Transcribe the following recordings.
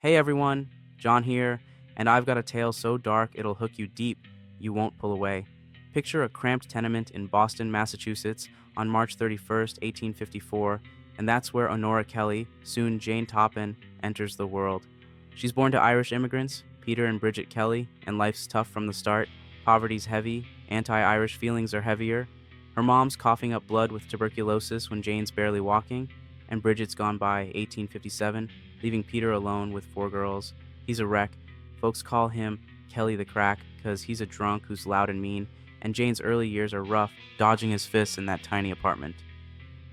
Hey everyone, John here, and I've got a tale so dark it'll hook you deep, you won't pull away. Picture a cramped tenement in Boston, Massachusetts on March 31st, 1854, and that's where Honora Kelly, soon Jane Toppan, enters the world. She's born to Irish immigrants, Peter and Bridget Kelly, and life's tough from the start. Poverty's heavy, anti-Irish feelings are heavier. Her mom's coughing up blood with tuberculosis when Jane's barely walking, and Bridget's gone by 1857, leaving Peter alone with four girls. He's a wreck. Folks call him Kelly the Crack because he's a drunk who's loud and mean, and Jane's early years are rough, dodging his fists in that tiny apartment.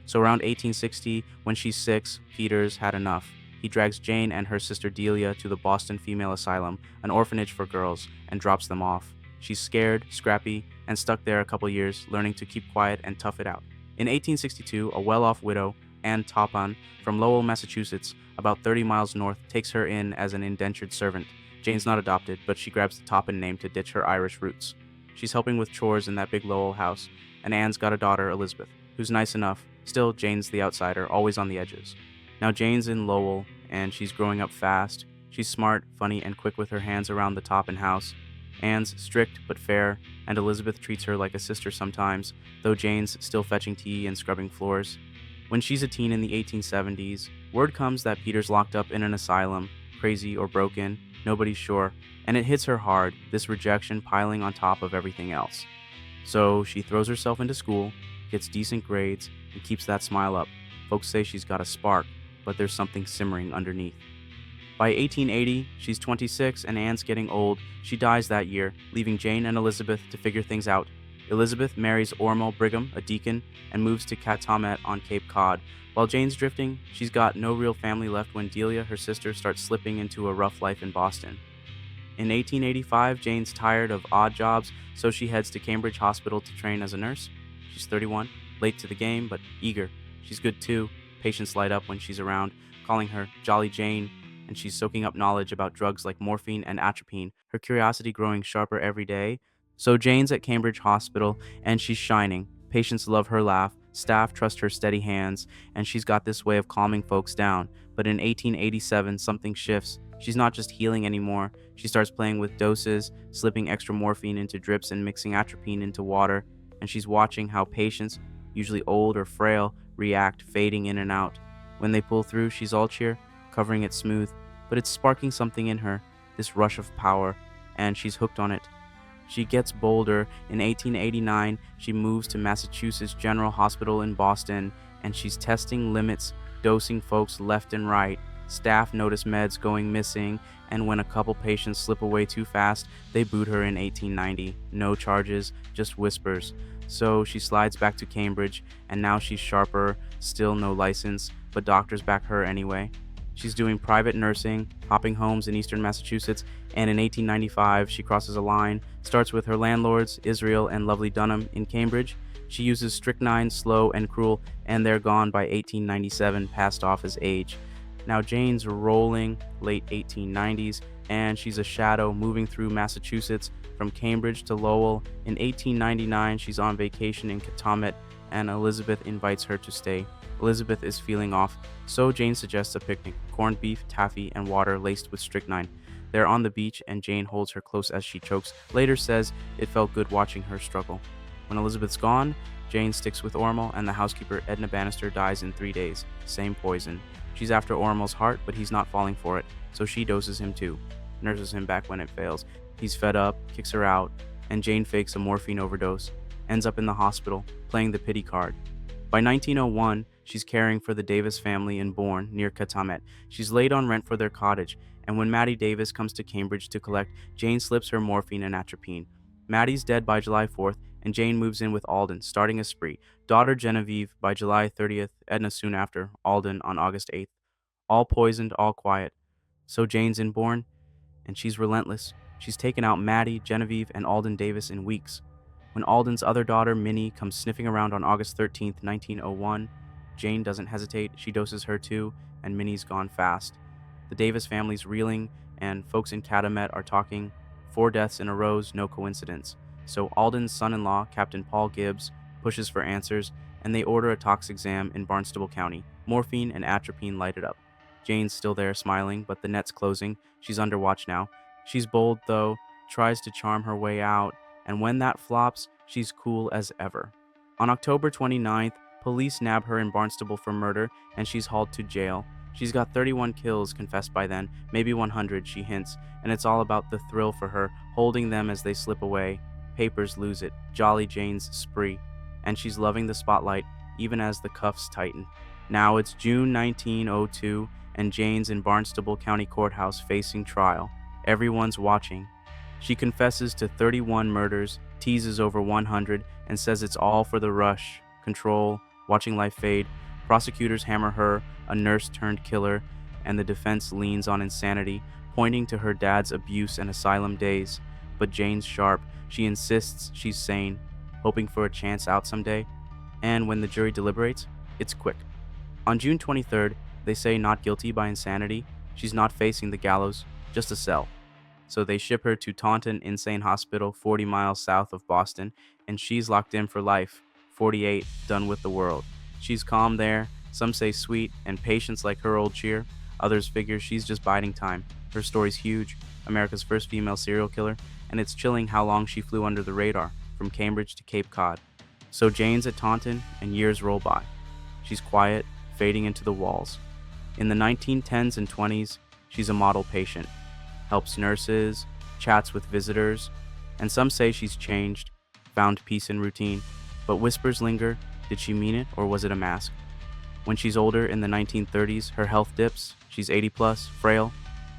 So around 1860, when she's 6, Peter's had enough. He drags Jane and her sister Delia to the Boston Female Asylum, an orphanage for girls, and drops them off. She's scared, scrappy, and stuck there a couple years, learning to keep quiet and tough it out. In 1862, a well-off widow, Anne Toppan, from Lowell, Massachusetts, about 30 miles north, takes her in as an indentured servant. Jane's not adopted, but she grabs the Toppan name to ditch her Irish roots. She's helping with chores in that big Lowell house, and Anne's got a daughter, Elizabeth, who's nice enough. Still, Jane's the outsider, always on the edges. Now Jane's in Lowell, and she's growing up fast. She's smart, funny, and quick with her hands around the Toppan house. Anne's strict but fair, and Elizabeth treats her like a sister sometimes, though Jane's still fetching tea and scrubbing floors. When she's a teen in the 1870s, word comes that Peter's locked up in an asylum, crazy or broken, nobody's sure, and it hits her hard, this rejection piling on top of everything else. So she throws herself into school, gets decent grades, and keeps that smile up. Folks say she's got a spark, but there's something simmering underneath. By 1880, she's 26 and Anne's getting old. She dies that year, leaving Jane and Elizabeth to figure things out. Elizabeth marries Ormo Brigham, a deacon, and moves to Katamet on Cape Cod. While Jane's drifting, she's got no real family left when Delia, her sister, starts slipping into a rough life in Boston. In 1885, Jane's tired of odd jobs, so she heads to Cambridge Hospital to train as a nurse. She's 31, late to the game, but eager. She's good too. Patients light up when she's around, calling her Jolly Jane, and she's soaking up knowledge about drugs like morphine and atropine, her curiosity growing sharper every day. So Jane's at Cambridge Hospital, and she's shining. Patients love her laugh, staff trust her steady hands, and she's got this way of calming folks down. But in 1887, something shifts. She's not just healing anymore. She starts playing with doses, slipping extra morphine into drips and mixing atropine into water, and she's watching how patients, usually old or frail, react, fading in and out. When they pull through, she's all cheer, covering it smooth, but it's sparking something in her, this rush of power, and she's hooked on it. She gets bolder. In 1889, she moves to Massachusetts General Hospital in Boston, and she's testing limits, dosing folks left and right. Staff notice meds going missing, and when a couple patients slip away too fast, they boot her in 1890. No charges, just whispers. So she slides back to Cambridge, and now she's sharper, still no license, but doctors back her anyway. She's doing private nursing, hopping homes in eastern Massachusetts, and in 1895 she crosses a line, starts with her landlords, Israel and Lovely Dunham, in Cambridge. She uses strychnine, slow and cruel, and they're gone by 1897, passed off as age. Now Jane's rolling, late 1890s, and she's a shadow moving through Massachusetts from Cambridge to Lowell. In 1899, she's on vacation in Katamet, and Elizabeth invites her to stay. Elizabeth is feeling off, so Jane suggests a picnic, corned beef, taffy, and water laced with strychnine. They're on the beach, and Jane holds her close as she chokes. Later says it felt good watching her struggle. When Elizabeth's gone, Jane sticks with Ormo, and the housekeeper Edna Bannister dies in 3 days. Same poison. She's after Ormo's heart, but he's not falling for it, so she doses him too. Nurses him back when it fails. He's fed up, kicks her out, and Jane fakes a morphine overdose. Ends up in the hospital, playing the pity card. By 1901, she's caring for the Davis family in Bourne, near Katamet. She's laid on rent for their cottage, and when Maddie Davis comes to Cambridge to collect, Jane slips her morphine and atropine. Maddie's dead by July 4th, and Jane moves in with Alden, starting a spree. Daughter Genevieve by July 30th, Edna soon after, Alden on August 8th. All poisoned, all quiet. So Jane's in Bourne, and she's relentless. She's taken out Maddie, Genevieve, and Alden Davis in weeks. When Alden's other daughter, Minnie, comes sniffing around on August 13th, 1901, Jane doesn't hesitate. She doses her too, and Minnie's gone fast. The Davis family's reeling, and folks in Katamet are talking. 4 deaths in a row's no coincidence. So Alden's son-in-law, Captain Paul Gibbs, pushes for answers, and they order a tox exam in Barnstable County. Morphine and atropine light it up. Jane's still there smiling, but the net's closing. She's under watch now. She's bold, though, tries to charm her way out, and when that flops, she's cool as ever. On October 29th, police nab her in Barnstable for murder, and she's hauled to jail. She's got 31 kills confessed by then, maybe 100, she hints, and it's all about the thrill for her, holding them as they slip away. Papers lose it, Jolly Jane's spree, and she's loving the spotlight, even as the cuffs tighten. Now it's June 1902, and Jane's in Barnstable County Courthouse facing trial. Everyone's watching. She confesses to 31 murders, teases over 100, and says it's all for the rush, control, watching life fade. Prosecutors hammer her, a nurse turned killer, and the defense leans on insanity, pointing to her dad's abuse and asylum days. But Jane's sharp. She insists she's sane, hoping for a chance out someday. And when the jury deliberates, it's quick. On June 23rd, they say not guilty by insanity. She's not facing the gallows, just a cell. So they ship her to Taunton Insane Hospital, 40 miles south of Boston, and she's locked in for life, 48, done with the world. She's calm there, some say sweet, and patients like her old cheer. Others figure she's just biding time. Her story's huge, America's first female serial killer, and it's chilling how long she flew under the radar, from Cambridge to Cape Cod. So Jane's at Taunton, and years roll by. She's quiet, fading into the walls. In the 1910s and 20s, she's a model patient. Helps nurses, chats with visitors, and some say she's changed, found peace in routine. But whispers linger, did she mean it or was it a mask? When she's older in the 1930s, her health dips, she's 80 plus, frail,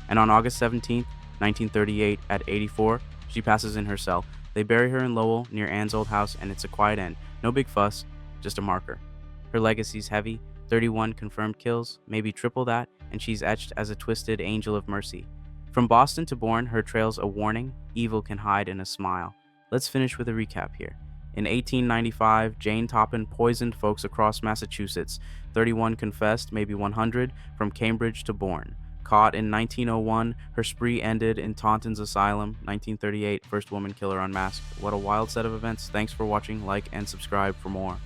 and on August 17th, 1938, at 84, she passes in her cell. They bury her in Lowell, near Anne's old house, and it's a quiet end. No big fuss, just a marker. Her legacy's heavy, 31 confirmed kills, maybe triple that, and she's etched as a twisted angel of mercy. From Boston to Bourne, her trail's a warning, evil can hide in a smile. Let's finish with a recap here. In 1895, Jane Toppan poisoned folks across Massachusetts. 31 confessed, maybe 100, from Cambridge to Bourne. Caught in 1901, her spree ended in Taunton's asylum. 1938, first woman killer unmasked. What a wild set of events. Thanks for watching, like and subscribe for more.